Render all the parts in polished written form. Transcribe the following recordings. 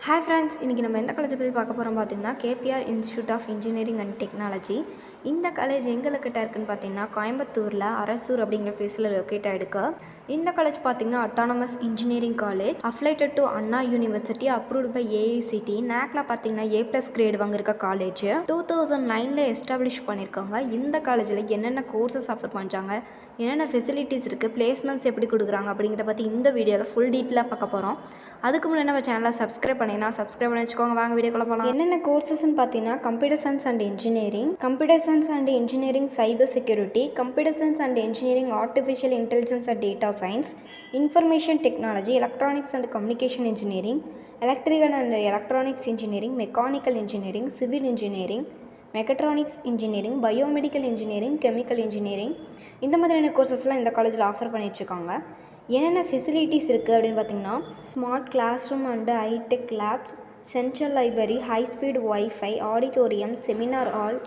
Hi friends, இன்றைக்கி நம்ம எந்த காலேஜை பற்றி பார்க்க போகிறோம் பார்த்தீங்கன்னா KPR institute of engineering and technology. இந்த காலேஜ் எங்களுக்கிட்ட இருக்குன்னு பார்த்தீங்கன்னா கோயம்புத்தூரில் அரசூர் அப்படிங்கிற பிளேஸில் லொக்கேட் ஆகிருக்கு. இந்த காலேஜ் பார்த்தீங்கன்னா autonomous engineering college, affiliated to Anna university, approved by AICTE. நேக்கில் பார்த்தீங்கன்னா A+ கிரேட் வாங்கியிருக்க காலேஜ். 2009 எஸ்டாப்ளிஷ் பண்ணியிருக்காங்க. இந்த காலேஜில் என்னென்ன கோர்சஸ் ஆஃபர் பண்ணுறாங்க, என்னென்ன ஃபெசிலிட்டிஸ் இருக்குது, பிளேஸ்மெண்ட்ஸ் எப்படி கொடுக்குறாங்க அப்படிங்கிறத பற்றி இந்த வீடியோவில் ஃபுல் டீட்டெயிலாக பார்க்க போகிறோம். அதுக்கு முன்னாடி நம்ம சேனலை சப்ஸ்கிரைப் சப்ஸ்கிரைப் பண்ணி வச்சுக்கோங்க. வாங்க வீடியோக்குள்ள போகலாம். என்னென்ன கோர்சஸ்ன்னு பார்த்தீங்கன்னா computer science and engineering, cyber security, computer science and engineering, artificial intelligence and data science, information technology, electronics and communication engineering, electrical and electronics engineering, mechanical engineering, civil engineering, mechatronics engineering, biomedical engineering, chemical engineering. இந்த மாதிரியான கோர்சஸ்லாம் இந்த காலேஜில் offer பண்ணிகிட்ருக்காங்க. என்னென்ன facilities இருக்குது அப்படின்னு பார்த்திங்கன்னா smart classroom and high tech labs, central library, high speed wifi, auditorium, seminar hall,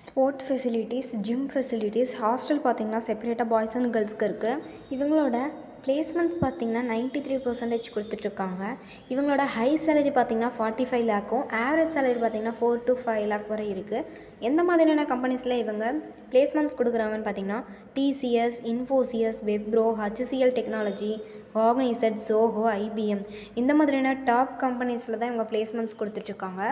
sports facilities, gym facilities. Hostel பார்த்திங்கன்னா செப்பரேட்டாக பாய்ஸ் அண்ட் கேர்ள்ஸ்க்கு இருக்குது. இவங்களோட பிளேஸ்மெண்ட்ஸ் பார்த்திங்கன்னா 93% கொடுத்துட்ருக்காங்க. இவங்களோட ஹை சேலரி பார்த்திங்கன்னா 45 லேக்கும், ஆவரேஜ் சேலரி பார்த்திங்கன்னா 4 to 5 லேக் வரை இருக்குது. எந்த மாதிரியான கம்பெனிஸில் இவங்க பிளேஸ்மெண்ட்ஸ் கொடுக்குறாங்கன்னு பார்த்திங்கன்னா TCS, Infosys, Wipro, HCL technology, Cognizant, Zoho, IBM இந்த மாதிரியான டாப் கம்பெனிஸில் தான் இவங்க பிளேஸ்மெண்ட்ஸ் கொடுத்துட்ருக்காங்க.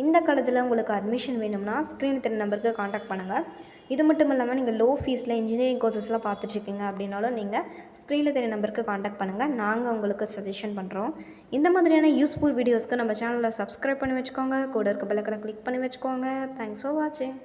இந்த காலேஜில் உங்களுக்கு அட்மிஷன் வேணும்னா ஸ்க்ரீன் தெரிய நம்பருக்கு காண்டாக்ட் பண்ணுங்கள். இது மட்டும் இல்லாமல் நீங்கள் லோ ஃபீஸில் இன்ஜினியரிங் கோர்சஸ்லாம் பார்த்துட்ருக்கீங்க அப்படின்னாலும் நீங்கள் ஸ்க்ரீனில் தெரிய நம்பருக்கு காண்டாக்ட் பண்ணுங்கள். நாங்கள் உங்களுக்கு சஜஷன் பண்ணுறோம். இந்த மாதிரியான யூஸ்ஃபுல் வீடியோஸ்க்கு நம்ம சேனலில் சப்ஸ்கிரைப் பண்ணி வச்சுக்கோங்க. கூட இருக்க பெல் ஐகானை கிளிக் பண்ணி வச்சுக்கோங்க. தேங்க்ஸ் ஃபார் வாட்சிங்.